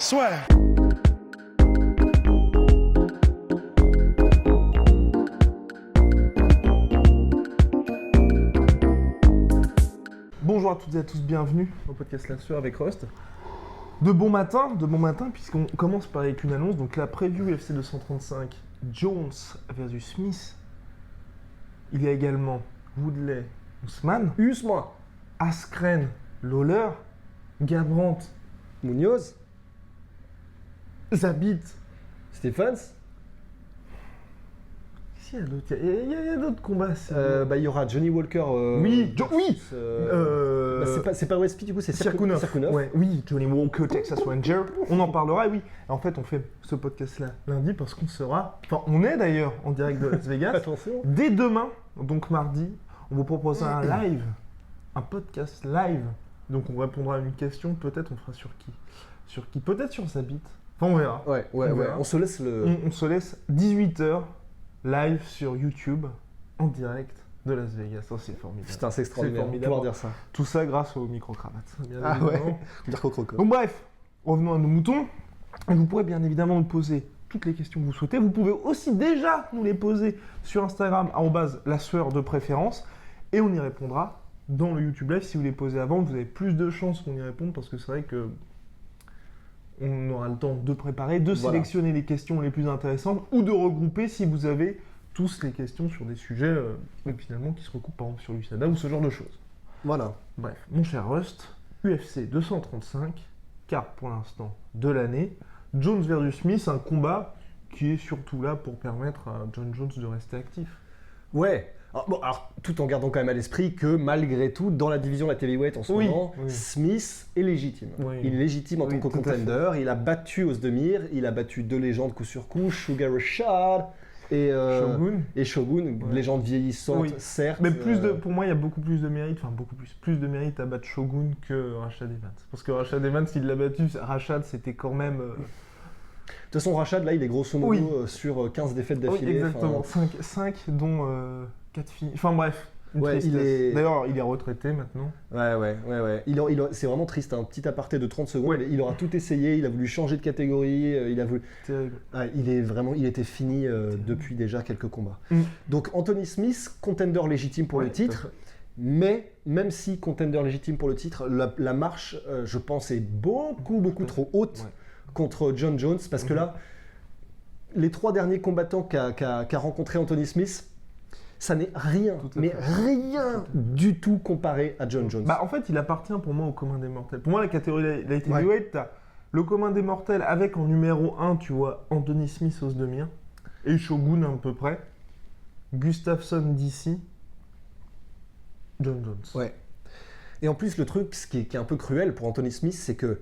Swear. Bonjour à toutes et à tous, bienvenue au podcast La Sueur avec Rust. De bon matin, puisqu'on commence par avec une annonce. Donc la preview UFC 235, Jones versus Smith. Il y a également Woodley, Usman, Askren, Lawler, Garbrandt, Munoz, Zabit. Stephens. Qu'est-ce qu'il y a d'autre ? Il y a d'autres combats. Il y aura Johnny Walker. Oui. C'est pas Westby du coup, c'est Cirkunov. Cirkunov. Ouais, oui, Johnny Walker, Texas Ranger. On en parlera, oui. En fait, on fait ce podcast-là lundi parce qu'on sera... Enfin, on est d'ailleurs en direct de Las Vegas. Attention. Dès demain, donc mardi, on vous proposera un live, un podcast live. Donc on répondra à une question, peut-être on fera sur qui ? Sur qui ? Peut-être sur Zabit. Enfin, on verra. Ouais. verra. On se laisse le. On se laisse 18h live sur YouTube en direct de Las Vegas. Ça, c'est formidable. Putain, c'est extraordinaire. C'est On formidable. pouvoir dire ça. Tout ça grâce aux micro-cravates. bien Ah évidemment. ouais. Dire croco. Donc bref, revenons à nos moutons. Et vous pourrez bien évidemment nous poser toutes les questions que vous souhaitez. Vous pouvez aussi déjà nous les poser sur Instagram, @la sueur de préférence. Et on y répondra dans le YouTube Live. Si vous les posez avant, vous avez plus de chances qu'on y réponde parce que c'est vrai que on aura le temps de préparer, de sélectionner les questions les plus intéressantes ou de regrouper si vous avez tous les questions sur des sujets finalement qui se recoupent par exemple sur l'USADA ou ce genre de choses. Voilà. Bref, mon cher Rust, UFC 235, carte pour l'instant de l'année. Jones versus Smith, un combat qui est surtout là pour permettre à John Jones de rester actif. Ouais. Alors, tout en gardant quand même à l'esprit que malgré tout, dans la division de la heavyweight en ce moment, Smith est légitime. Oui. Il est légitime en tant que tout à contender. Il a battu Ozdemir, il a battu deux légendes coup sur coup, Sugar Rashad et Shogun, légende vieillissante, certes. Mais pour moi, il y a beaucoup plus de mérite, plus de mérite à battre Shogun que Rashad Evans. Parce que Rashad Evans, il l'a battu, Rashad, c'était quand même... De toute façon, Rashad, là, il est grosso modo sur 15 défaites d'affilée. Oui, exactement. 5 dont 4 filles. Enfin bref, D'ailleurs, il est retraité maintenant. Ouais. C'est vraiment triste, un petit aparté de 30 secondes. Il aura tout essayé, il a voulu changer de catégorie, il a voulu... Terrible. Il était fini depuis déjà quelques combats. Mm. Donc Anthony Smith, contender légitime pour le titre. Mais même si contender légitime pour le titre, la marche, je pense, est beaucoup trop haute contre John Jones. Parce que là, les 3 derniers combattants qu'a rencontré Anthony Smith, ça n'est rien du tout comparé à John Jones. En fait, il appartient pour moi au commun des mortels. Pour moi, la catégorie light heavyweight, t'as le commun des mortels avec en numéro 1, tu vois, Anthony Smith, Ozdemir, et Shogun à peu près, Gustafsson d'ici, John Jones. Ouais. Et en plus, le truc, ce qui est un peu cruel pour Anthony Smith, c'est que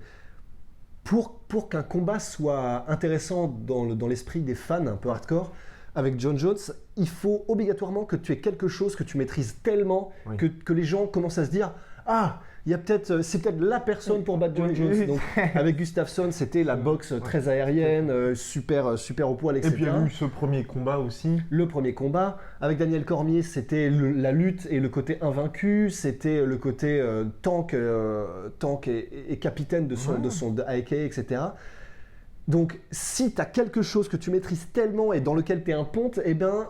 pour qu'un combat soit intéressant dans l'esprit des fans un peu hardcore, avec John Jones, il faut obligatoirement que tu aies quelque chose que tu maîtrises tellement que les gens commencent à se dire « Ah, c'est peut-être la personne pour battre John Jones. » Donc, avec Gustafsson, c'était la boxe très aérienne, super au poil, etc. Et puis il y a eu ce premier combat aussi. Le premier combat. Avec Daniel Cormier, c'était la lutte et le côté invaincu, c'était le côté tank et capitaine de son AEK, etc. Donc, si tu as quelque chose que tu maîtrises tellement et dans lequel tu es un ponte,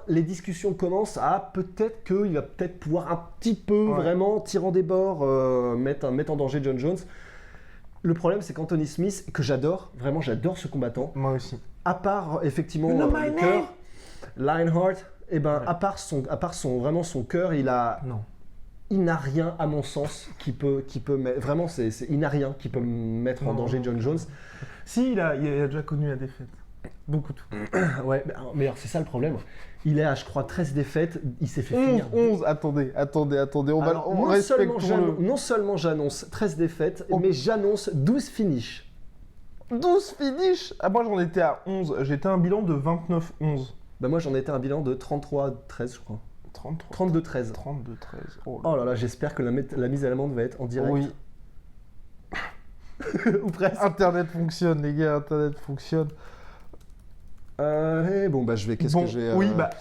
les discussions commencent à peut-être qu'il va pouvoir un petit peu vraiment, tirant des bords, mettre en danger John Jones. Le problème, c'est qu'Anthony Smith, que j'adore, vraiment j'adore ce combattant. Moi aussi. À part, effectivement, le cœur, Lionheart, à part son cœur, il n'a rien, à mon sens, qui peut vraiment, il n'a rien qui peut mettre en danger John Jones. Si, il a déjà connu la défaite. Beaucoup tout. Ouais, mais alors c'est ça le problème. Il est à, je crois, 13 défaites, il s'est fait finir. 11, attendez, non seulement j'annonce 13 défaites, mais j'annonce 12 finishes. 12 finishes ? Moi j'en étais à 11, j'étais à un bilan de 29-11. Moi j'en étais à un bilan de 33-13, je crois. 32-13. 32-13. Oh là là, j'espère que la mise à l'amende va être en direct. Oui. Ou presque. Internet fonctionne, les gars, Internet fonctionne. Je vais. Qu'est-ce que j'ai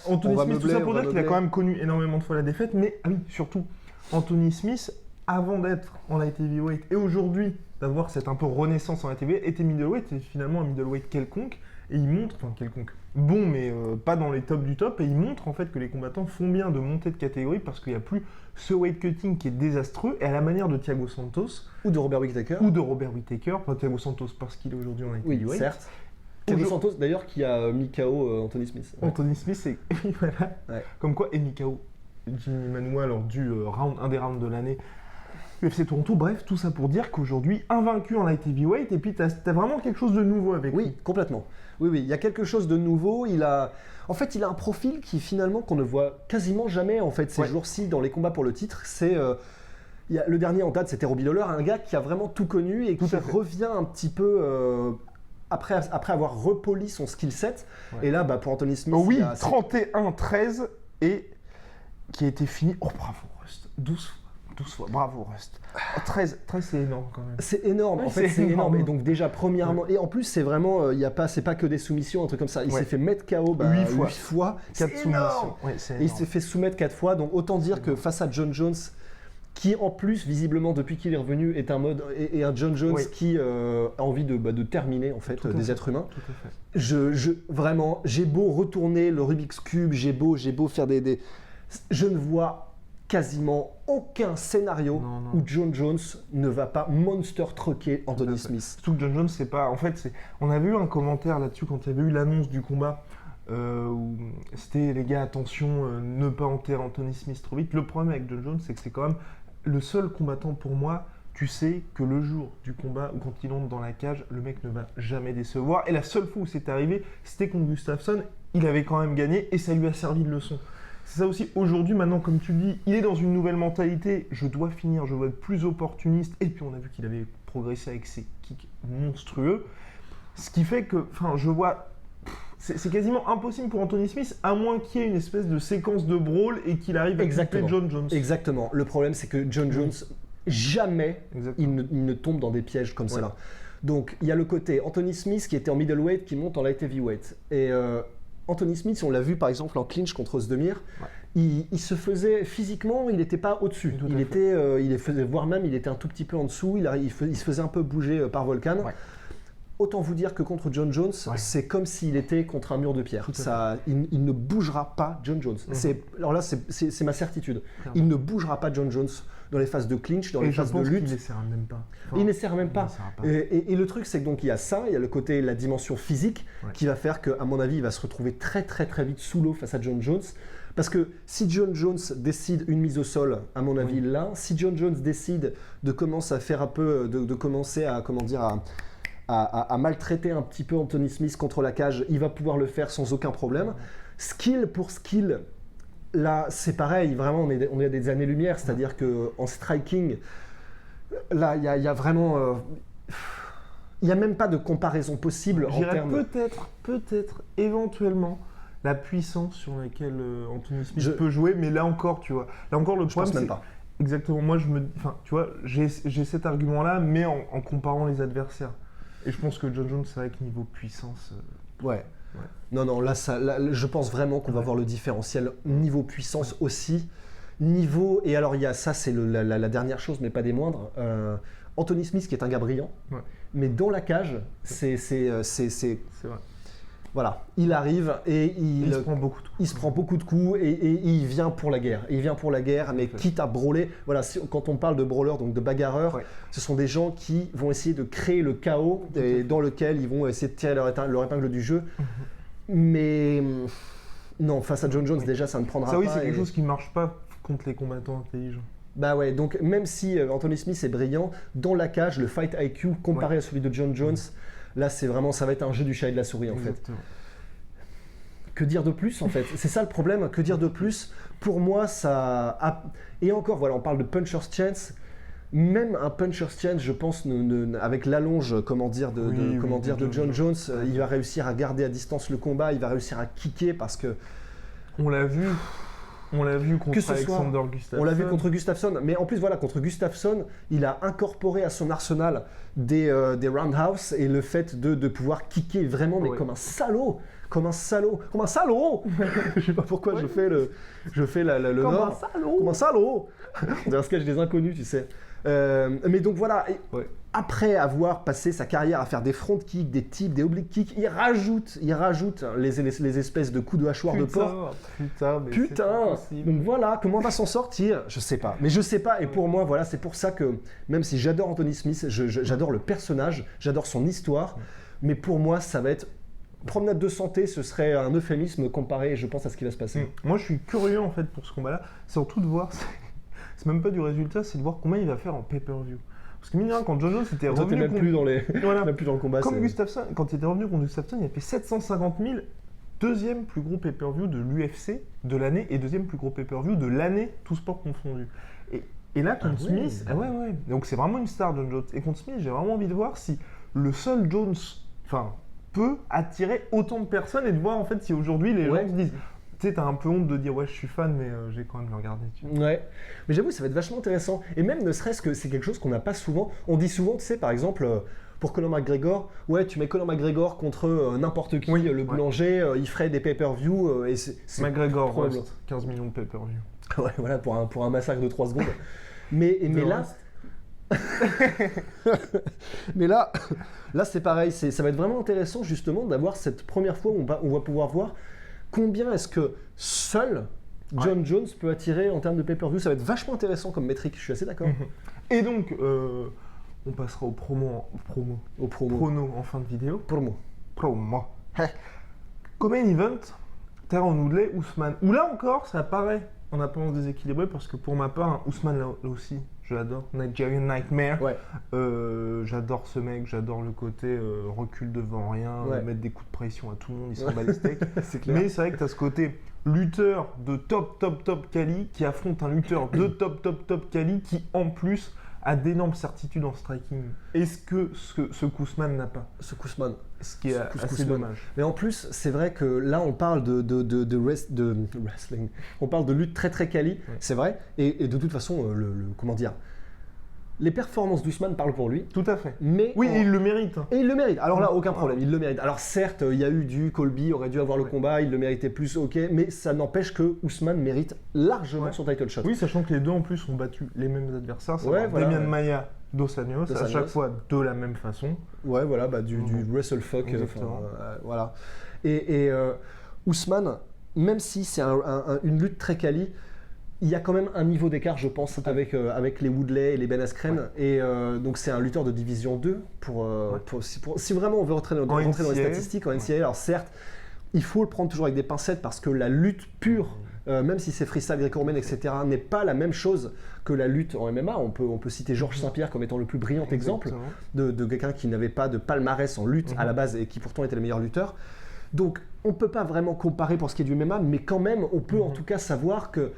Anthony Smith, tout ça pour dire qu'il a quand même connu énormément de fois la défaite, mais surtout, Anthony Smith avant d'être en light heavyweight et aujourd'hui d'avoir cette un peu renaissance en light heavyweight, était middleweight et finalement un middleweight quelconque. Et il montre, enfin quelconque, bon mais pas dans les tops du top, et il montre en fait que les combattants font bien de monter de catégorie parce qu'il n'y a plus ce weight cutting qui est désastreux, et à la manière de Thiago Santos Ou de Robert Whittaker. Pas Thiago Santos parce qu'il est aujourd'hui en light Oui, heavyweight. certes. Thiago Santos d'ailleurs qui a mis KO Anthony Smith. Ouais. Anthony Smith, c'est voilà. Ouais. Comme quoi, et Mikao, Jimmy Manuwa lors du un des rounds de l'année. UFC Toronto, bref, tout ça pour dire qu'aujourd'hui, invaincu en light heavyweight, et puis t'as vraiment quelque chose de nouveau avec lui. Oui, complètement. Oui, il y a quelque chose de nouveau. En fait, il a un profil qui finalement qu'on ne voit quasiment jamais en fait ces jours-ci dans les combats pour le titre. C'est le dernier en date, c'était Robbie Lawler, un gars qui a vraiment tout connu et qui revient un petit peu après avoir repoli son skill set. Ouais. Et là, pour Anthony Smith, oui, 31-13 et qui a été fini. Oh bravo Rust, 12 fois, bravo Rust. 13 c'est énorme quand même. C'est énorme, en fait c'est énorme. Et donc déjà premièrement, et en plus c'est vraiment, c'est pas que des soumissions, un truc comme ça. Il s'est fait mettre KO 8 fois. 4 soumissions. Et il s'est fait soumettre 4 fois, donc autant dire que face à John Jones, qui en plus visiblement depuis qu'il est revenu est un John Jones qui a envie de terminer en fait des êtres humains. Tout à fait. Vraiment, j'ai beau retourner le Rubik's Cube, j'ai beau faire des... Je ne vois quasiment aucun scénario où John Jones ne va pas monster trucker Anthony Smith. Surtout que John Jones, c'est pas... En fait, on avait eu un commentaire là-dessus quand il y avait eu l'annonce du combat où c'était les gars, attention, ne pas enterrer Anthony Smith trop vite. Le problème avec John Jones, c'est que c'est quand même le seul combattant pour moi, tu sais que le jour du combat ou quand il entre dans la cage, le mec ne va jamais décevoir. Et la seule fois où c'est arrivé, c'était contre Gustafsson. Il avait quand même gagné et ça lui a servi de leçon. C'est ça aussi, aujourd'hui, maintenant, comme tu le dis, il est dans une nouvelle mentalité, je dois finir, je dois être plus opportuniste, et puis on a vu qu'il avait progressé avec ses kicks monstrueux, ce qui fait que, je vois, c'est quasiment impossible pour Anthony Smith, à moins qu'il y ait une espèce de séquence de brawl et qu'il arrive à couper John Jones. Exactement, le problème c'est que John Jones, jamais il ne tombe dans des pièges comme cela. Donc il y a le côté Anthony Smith qui était en middleweight, qui monte en light heavyweight, et... Anthony Smith, on l'a vu par exemple en clinch contre Ozdemir, il se faisait physiquement, il n'était pas au-dessus. Voire même il était un tout petit peu en dessous, il se faisait un peu bouger par Volkan. Ouais. Autant vous dire que contre John Jones, c'est comme s'il était contre un mur de pierre. Il ne bougera pas John Jones. Alors là, c'est ma certitude. Il ne bougera pas John Jones dans les phases de clinch, dans les phases de lutte. Il n'essaiera même pas. Il n'essaiera même pas. Et le truc, c'est que donc il y a ça, il y a le côté, la dimension physique qui va faire qu'à mon avis, il va se retrouver très très très vite sous l'eau face à John Jones. Parce que si John Jones décide une mise au sol, à mon avis là, si John Jones décide de commencer à faire un peu, de commencer à à maltraiter un petit peu Anthony Smith contre la cage, il va pouvoir le faire sans aucun problème. Skill pour skill, là c'est pareil, vraiment on est à des années-lumière, c'est-à-dire qu'en striking, là il y a vraiment... il n'y a même pas de comparaison possible en termes... Peut-être, éventuellement, la puissance sur laquelle Anthony Smith peut jouer, mais là encore, tu vois, le problème je pense même pas. Exactement, moi tu vois, j'ai cet argument-là, mais en comparant les adversaires. Et je pense que John Jones, c'est vrai que niveau puissance... Ouais. Non, là, je pense vraiment qu'on va voir le différentiel niveau puissance aussi. Niveau, et alors il y a ça, c'est la dernière chose, mais pas des moindres. Anthony Smith, qui est un gars brillant, mais dans la cage, c'est vrai. Voilà, il arrive et il se prend beaucoup de coups. Il se prend beaucoup de coups et il vient pour la guerre. Mais quitte à brawler. Voilà, quand on parle de brawlers, donc de bagarreurs, ce sont des gens qui vont essayer de créer le chaos dans lequel ils vont essayer de tirer leur épingle du jeu. Mais non, face à John Jones, déjà, ça ne prendra pas. Ça, oui, c'est quelque chose qui ne marche pas contre les combattants intelligents. Bah ouais, donc même si Anthony Smith est brillant, dans la cage, le fight IQ comparé à celui de John Jones, là c'est vraiment, ça va être un jeu du chat et de la souris en fait. Que dire de plus en fait? C'est ça le problème, que dire de plus? Pour moi, ça... Et encore, voilà, on parle de puncher's chance. Même un puncher's chance, je pense, avec l'allonge, de John Jones, il va réussir à garder à distance le combat, il va réussir à kicker parce que... On l'a vu On l'a vu contre Que ce soit- Alexander Gustafsson. On l'a vu contre Gustafsson, mais en plus voilà, contre Gustafsson, il a incorporé à son arsenal des roundhouse et le fait de pouvoir kicker vraiment, mais Ouais. comme un salaud, comme un salaud. Je sais pas pourquoi je fais le Comme nord. un salaud. Comme un salaud. On dirait un sketch des inconnus, tu sais. Mais donc voilà, et Ouais. après avoir passé sa carrière à faire des front kicks, des tips, des oblique kicks, il rajoute les espèces de coups de hachoir de porc. Putain, mais c'est Putain. pas possible. Donc voilà, comment on va s'en sortir? Je sais pas. Mais je sais pas, et pour moi, voilà, c'est pour ça que, même si j'adore Anthony Smith, j'adore le personnage, j'adore son histoire, mais pour moi, ça va être... Promenade de santé, ce serait un euphémisme comparé, je pense, à ce qui va se passer. Moi, je suis curieux en fait pour ce combat-là, surtout de voir, c'est même pas du résultat, c'est de voir combien il va faire en pay-per-view. Parce que mine de rien, quand John Jones était Toi, t'es revenu même plus dans les... Voilà. même plus dans le combat. Comme c'est- Gustafsson, quand il était revenu contre Gustafsson, il a fait 750 000, deuxième plus gros pay-per-view de l'UFC de l'année et deuxième plus gros pay-per-view de l'année, tout sport confondu. Et là, contre Ah ouais. Smith, ouais. Donc c'est vraiment une star, John Jones. Et contre Smith, j'ai vraiment envie de voir si le seul Jones, peut attirer autant de personnes et de voir en fait si aujourd'hui les Ouais. gens se disent, tu sais, t'as un peu honte de dire ouais, je suis fan, mais j'ai quand même le regardé. Tu vois. Ouais, mais j'avoue, ça va être vachement intéressant. Et même ne serait-ce que c'est quelque chose qu'on n'a pas souvent. On dit souvent, tu sais, par exemple, pour Conor McGregor, ouais, tu mets Conor McGregor contre n'importe qui, Oui, le ouais. boulanger, il ferait des pay-per-view et c'est McGregor, probable. Rust, 15 millions de pay-per-view. Ouais, voilà, pour un massacre de 3 secondes. Mais De là, Rust. mais là c'est pareil, ça va être vraiment intéressant justement d'avoir cette première fois où on va pouvoir voir combien est-ce que seul John Jones peut attirer en termes de pay-per-view. Ça va être vachement intéressant comme métrique, je suis assez d'accord. Et donc, on passera au promo Au promo. prono en fin de vidéo. Promo. Promo. Comme main event, Tyron Woodley, Ousmane. Ou là encore, ça paraît en apparence déséquilibré parce que pour ma part, Ousmane là aussi, je l'adore. Nigerian Nightmare. Ouais. J'adore ce mec, j'adore le côté recul devant rien, Ouais. mettre des coups de pression à tout le monde, il s'en bat les steaks. C'est clair. Mais c'est vrai que tu as ce côté lutteur de top quali qui affronte un lutteur de top quali qui en plus a d'énormes certitudes en striking. Est-ce que ce Kousman n'a pas? Ce Kousman. Ce qui est Ce assez Kousman. dommage. Mais en plus, c'est vrai que là, on parle de wrestling. On parle de lutte très quali, Ouais. c'est vrai. Et de toute façon, comment dire, les performances d'Ousmane parlent pour lui. Tout à fait. Mais Oui, en- et il le mérite. Hein. Et il le mérite. Alors là, Ouais. aucun problème, il le mérite. Alors certes, il y a eu du Colby, aurait dû avoir le Ouais. combat, il le méritait plus, ok, mais ça n'empêche que Ousmane mérite largement Ouais. son title shot. Oui, sachant que les deux en plus ont battu les mêmes adversaires. C'est Ouais, voilà, Demian ouais. Maia, Dos Anjos, à Dos chaque Anjos. fois de la même façon. Ouais, voilà, bah, du Mhm. WrestleFuck. Exactement. Voilà. Et Ousmane, même si c'est une lutte très quali, il y a quand même un niveau d'écart, je pense, avec les Woodley et les Ben Askren. Ouais. Et donc, c'est un lutteur de division 2. Si vraiment on veut rentrer dans les NCAA. statistiques en NCAA, alors certes, il faut le prendre toujours avec des pincettes parce que la lutte pure, même si c'est freestyle gréco-romaine, etc., n'est pas la même chose que la lutte en MMA. On peut citer Georges Saint-Pierre comme étant le plus brillant exemple Exactement. de quelqu'un qui n'avait pas de palmarès en lutte à la base et qui pourtant était le meilleur lutteur. Donc on ne peut pas vraiment comparer pour ce qui est du MMA, mais quand même on peut en tout cas savoir que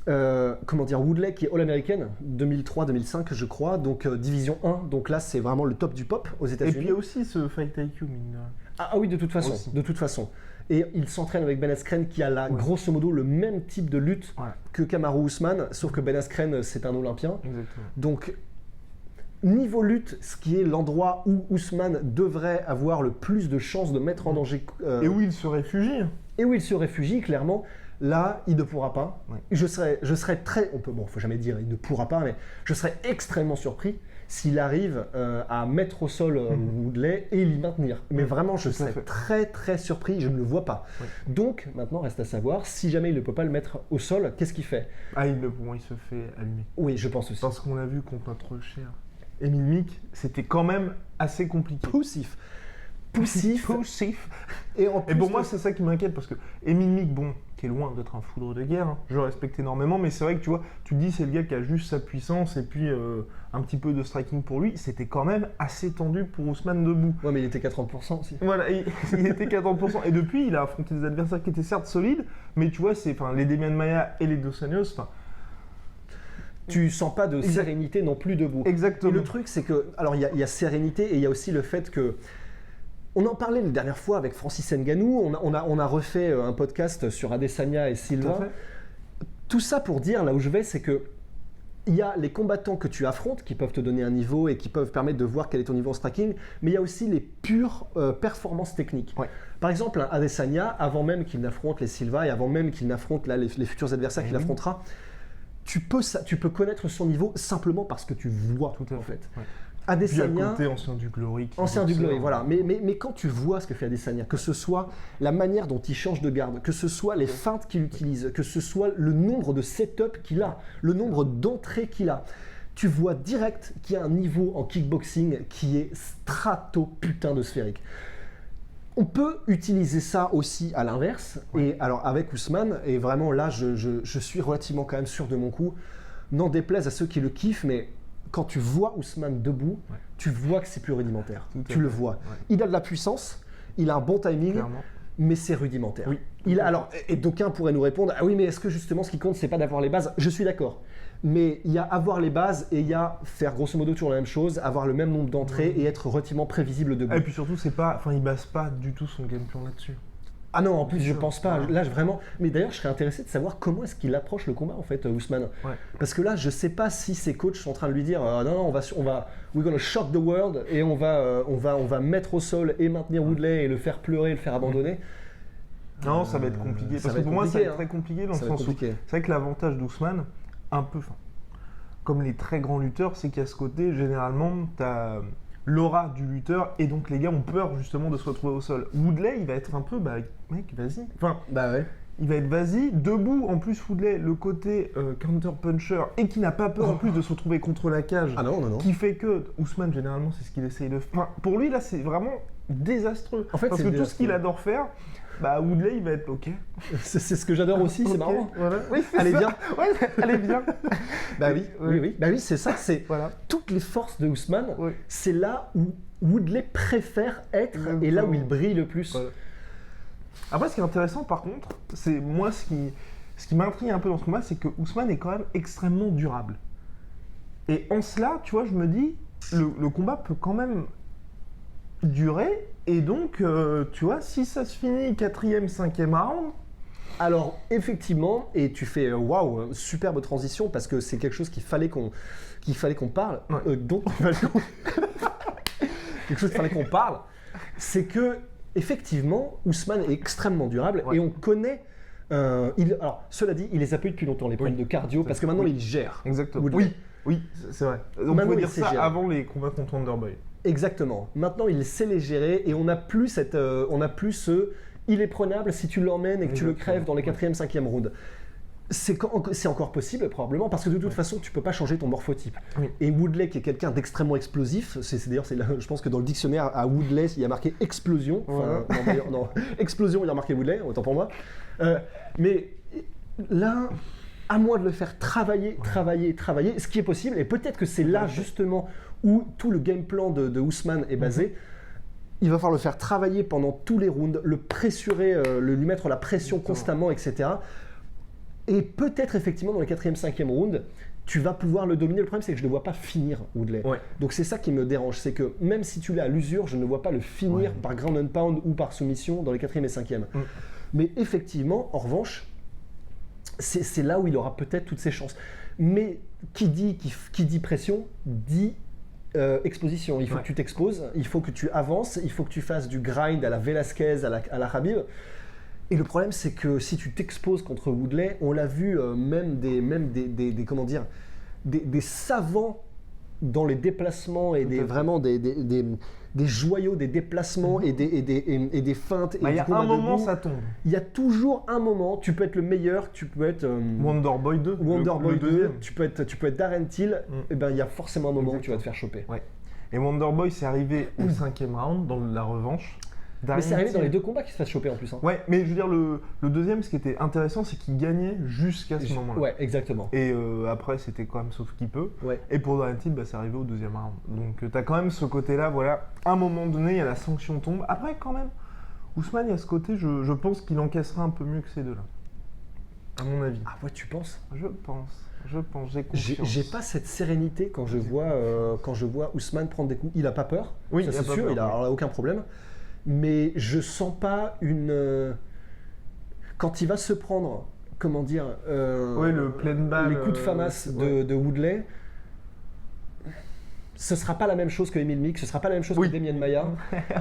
Woodley qui est All-American 2003-2005 je crois, donc division 1, donc là c'est vraiment le top du pop aux Et États-Unis. puis il y a aussi ce Fight IQ, mine de rien. Ah oui, de toute façon, Aussi. de toute façon. Et il s'entraîne avec Ben Askren qui a là, Ouais. grosso modo le même type de lutte Ouais. que Kamaru Usman, sauf que Ben Askren c'est un Olympien. Exactement. Donc, niveau lutte, ce qui est l'endroit où Ousmane devrait avoir le plus de chances de mettre en danger Et où il se réfugie. et où il se réfugie, clairement, là, il ne pourra pas. Ouais. Je serais très... faut jamais dire il ne pourra pas, mais je serais extrêmement surpris s'il arrive à mettre au sol Woodley et l'y maintenir. Mais vraiment, je Tout à serais fait. très très surpris, je ne le vois pas. Ouais. Donc, maintenant, reste à savoir, si jamais il ne peut pas le mettre au sol, qu'est-ce qu'il fait? Ah, pour moi, il se fait allumer. Oui, je pense aussi. Parce qu'on l'a vu contre notre cher Emile Mick, c'était quand même assez compliqué. Poussif. Poussif. Poussif. Et en Et plus pour de- moi, c'est ça qui m'inquiète parce que Emile Mick, qui est loin d'être un foudre de guerre, hein, je le respecte énormément, mais c'est vrai que tu vois, tu te dis c'est le gars qui a juste sa puissance et puis un petit peu de striking pour lui. C'était quand même assez tendu pour Ousmane debout. Ouais, mais il était qu'à 30% aussi. Voilà, il était qu'à 30%. Et depuis, il a affronté des adversaires qui étaient certes solides, mais tu vois, les Demian Maia et les Dos Anjos, Tu sens pas de Exact. sérénité non plus debout. Et exactement. le truc, c'est que, alors il y a sérénité et il y a aussi le fait que, on en parlait la dernière fois avec Francis Ngannou, on a refait un podcast sur Adesanya et Tout à Silva. fait. tout ça pour dire, là où je vais, c'est que il y a les combattants que tu affrontes qui peuvent te donner un niveau et qui peuvent permettre de voir quel est ton niveau en striking, mais il y a aussi les pures performances techniques. Ouais. Par exemple, un Adesanya, avant même qu'il n'affronte les Silva et avant même qu'il n'affronte là, les futurs adversaires qu'il affrontera, tu peux connaître son niveau simplement parce que tu vois, Tout à en fait. Ouais. Adesanya, Puis à côté, ancien du Glory. ancien du Glory, voilà. Mais quand tu vois ce que fait Adesanya, que ce soit la manière dont il change de garde, que ce soit les feintes qu'il utilise, que ce soit le nombre de setups qu'il a, le nombre d'entrées qu'il a, tu vois direct qu'il y a un niveau en kickboxing qui est strato putain de sphérique. On peut utiliser ça aussi à l'inverse, et alors avec Ousmane, et vraiment là je suis relativement quand même sûr de mon coup, n'en déplaise à ceux qui le kiffent, mais quand tu vois Ousmane debout, tu vois que c'est plus rudimentaire. Tu le vois. Il a de la puissance, il a un bon timing, Clairement. mais c'est rudimentaire. Oui. Alors, et d'aucuns pourraient nous répondre, ah oui, mais est-ce que justement ce qui compte, c'est pas d'avoir les bases? Je suis d'accord. Mais il y a avoir les bases et il y a faire grosso modo toujours la même chose, avoir le même nombre d'entrées et être relativement prévisible debout. Et puis surtout, il base pas du tout son game plan là-dessus. Ah non, en plus, je sûr. pense pas. Ouais. Là, vraiment. Mais d'ailleurs, je serais intéressé de savoir comment est-ce qu'il approche le combat, en fait, Ousmane. Ouais. Parce que là, je sais pas si ses coachs sont en train de lui dire non, we're gonna shock the world et on va mettre au sol et maintenir Woodley et le faire pleurer, le faire abandonner. Non, ça va être compliqué. ça Parce va que pour être moi, ça va être compliqué, très compliqué dans Ça le va être sens où compliqué. c'est vrai que l'avantage d'Ousmane, un peu, comme les très grands lutteurs, c'est qu'à ce côté, généralement, tu as l'aura du lutteur et donc les gars ont peur justement de se retrouver au sol. Woodley, il va être un peu, mec, vas-y. Bah ouais. Il va être vas-y, debout. En plus, Woodley, le côté counter-puncher et qui n'a pas peur en plus de se retrouver contre la cage. Ah non. Qui fait que Ousmane, généralement, c'est ce qu'il essaye de faire. Pour lui, là, c'est vraiment désastreux. En fait, parce c'est que tout ce qu'il désastreux. adore faire, Woodley, il va être OK. C'est ce que j'adore aussi, c'est Ok, marrant. Voilà. Oui, c'est Allez ça. bien. Ouais, allez bien. Bah oui, Ouais. oui. Bah oui, c'est ça. C'est Voilà. toutes les forces de Ousmane. Oui. C'est là où Woodley préfère être et là où il brille le plus. Ouais. Après, ce qui est intéressant, par contre, c'est moi, ce qui m'intrigue un peu dans ce combat, c'est que Ousmane est quand même extrêmement durable. Et en cela, tu vois, je me dis, le combat peut quand même durer. Et donc, tu vois, si ça se finit 4e, 5e round, Alors effectivement, et tu fais waouh, superbe transition parce que c'est quelque chose qu'il fallait qu'on parle, Ouais. dont quelque chose qu'il fallait qu'on parle, c'est que effectivement Ousmane est extrêmement durable Ouais. et on connaît. Alors cela dit, il les a pas eu depuis longtemps les problèmes de cardio parce que maintenant Oui. il gère. exactement. Woodley. Oui, c'est vrai. On Maintenant, peut il dire sait ça gérer. avant les combats contre Wonderboy. Exactement. Maintenant, il sait les gérer et on n'a plus il est prenable si tu l'emmènes et que tu le Exactement. crèves dans les 4e, 5e rounds. C'est encore possible probablement parce que de toute Ouais. façon tu peux pas changer ton morphotype. Oui. Et Woodley qui est quelqu'un d'extrêmement explosif, d'ailleurs je pense que dans le dictionnaire à Woodley il y a marqué explosion. Enfin, non, d'ailleurs, non, explosion il y a marqué Woodley, autant pour moi. Mais là, à moins de le faire travailler, ce qui est possible, et peut-être que c'est là justement où tout le game plan de Ousmane est basé. Il va falloir le faire travailler pendant tous les rounds, le pressurer, lui mettre la pression Exactement. constamment, etc. Et peut-être effectivement dans les 4e, 5e rounds, tu vas pouvoir le dominer. Le problème c'est que je ne vois pas finir Woodley. Ouais. Donc c'est ça qui me dérange, c'est que même si tu l'as à l'usure, je ne vois pas le finir Ouais. par ground and pound ou par soumission dans les 4e et 5e. Mais effectivement, en revanche, c'est là où il aura peut-être toutes ses chances. Mais qui dit pression, dit exposition. Il faut Ouais. que tu t'exposes, il faut que tu avances, il faut que tu fasses du grind à la Velasquez, à la Khabib. Et le problème, c'est que si tu t'exposes contre Woodley, on l'a vu même des comment dire, des savants dans les déplacements et vraiment des joyaux, des déplacements et des feintes. Il y a du combat un moment, debout. ça tombe. Il y a toujours un moment, tu peux être le meilleur, tu peux être Wonderboy 2. Wonderboy le 2, deuxième. tu peux être Darren Till, et ben il y a forcément un moment où tu vas te faire choper. Et Wonderboy, c'est arrivé au 5e round, dans la revanche. Mais c'est arrivé dans les Darren Till- deux combats qu'il se fasse choper en plus. Hein. Ouais, mais je veux dire, le deuxième, ce qui était intéressant, c'est qu'il gagnait jusqu'à ce moment-là. Ouais, exactement. Et après, c'était quand même sauf qu'il peut. Ouais. Et pour Darren Till, c'est arrivé au 2e round. Donc, tu as quand même ce côté-là, voilà. À un moment donné, il y a la sanction tombe. Après, quand même, Ousmane, il y a ce côté, je pense qu'il encaissera un peu mieux que ces deux-là. À mon avis. Ah ouais, tu penses? Je pense, j'ai confiance. J'ai pas cette sérénité quand je vois Ousmane prendre des coups. Il a pas peur, Oui, ça il a c'est pas sûr, peur, il a oui. alors là, aucun problème. Mais je sens pas une. Quand il va se prendre comment dire, Ouais, le pleine balle, les coups de FAMAS de Woodley. Ce sera pas la même chose que Emile Mick, ce sera pas la même chose que Demian Maia.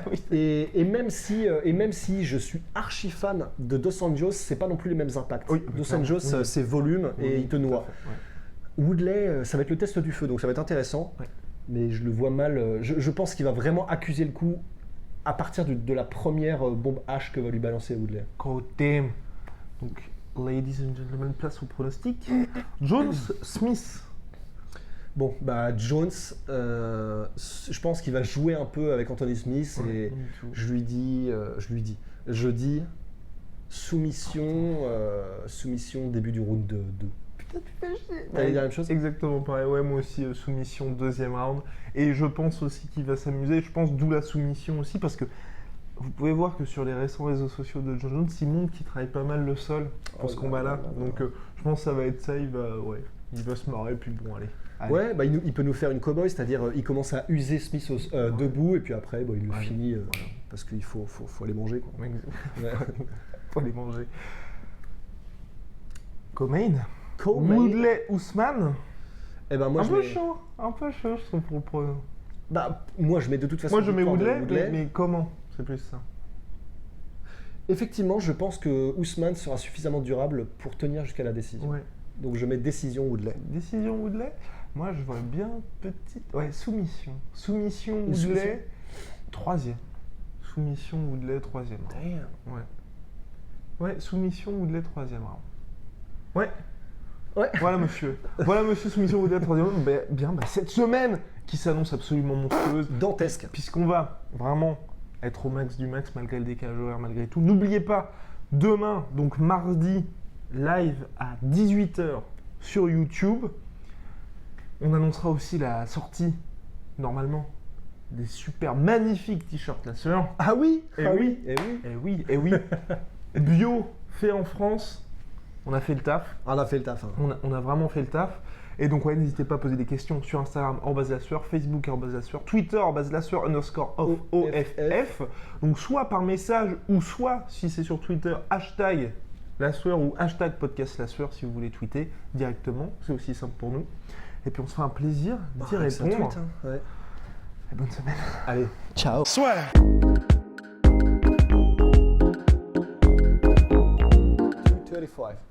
Oui. Et même si je suis archi fan de Dos Anjos, c'est pas non plus les mêmes impacts. Oui, Dos clairement, Anjos, oui. c'est volume et il te tout à noie. fait, ouais. Woodley, ça va être le test du feu, donc ça va être intéressant. Ouais. Mais je le vois mal. Je pense qu'il va vraiment accuser le coup à partir de la première bombe H que va lui balancer Woodley. Côté. Donc, ladies and gentlemen, place au pronostic. Jones Smith. Bon, bah Jones, je pense qu'il va jouer un peu avec Anthony Smith et je dis soumission début du round 2. Putain, tu fais chier. T'allais dire la même chose ? Exactement pareil. Ouais, moi aussi, soumission deuxième round. Et je pense aussi qu'il va s'amuser. Je pense d'où la soumission aussi, parce que vous pouvez voir que sur les récents réseaux sociaux de John Jones, il montre qu'il travaille pas mal le sol pour ce combat-là. Donc, je pense que ça va être ça. Il va se marrer. Puis bon, allez. Ouais, bah, il peut nous faire une cowboy, c'est-à-dire il commence à user Smith debout et puis après il le finit parce qu'il faut aller manger. Quoi. Ouais. Faut aller manger. Comain. Woodley Ousmane. Eh ben, moi, un peu chaud, je trouve pour le pronom. Bah, moi je mets de toute façon. Moi je mets Woodley, mais comment ? C'est plus ça. Effectivement, je pense que Ousmane sera suffisamment durable pour tenir jusqu'à la décision. Ouais. Donc je mets décision Woodley. Décision Woodley. Moi, je vois bien petite... Ouais, soumission. Soumission Woodley, troisième. Soumission Woodley, troisième. Ouais. Ouais, soumission Woodley, troisième round. Ouais. Voilà, monsieur. Soumission Woodley, troisième round. Bien, cette semaine qui s'annonce absolument monstrueuse. Dantesque. Puisqu'on va vraiment être au max du max, malgré le décalage horaire, malgré tout. N'oubliez pas, demain, donc mardi, live à 18h sur YouTube. On annoncera aussi la sortie, normalement, des super magnifiques t-shirts La Sueur. Ah oui. Oui. Bio, fait en France. On a fait le taf. On a fait le taf. Hein. On a vraiment fait le taf. Et donc, ouais, n'hésitez pas à poser des questions sur Instagram, @La Sueur, Facebook, @La Sueur, Twitter, @La Sueur _OFF. Donc, soit par message, ou soit, si c'est sur Twitter, hashtag La Sueur ou hashtag podcast La Sueur si vous voulez tweeter directement. C'est aussi simple pour nous. Et puis on se fait un plaisir d'y répondre. Ouais. Et bonne semaine. Allez, ciao. Soit.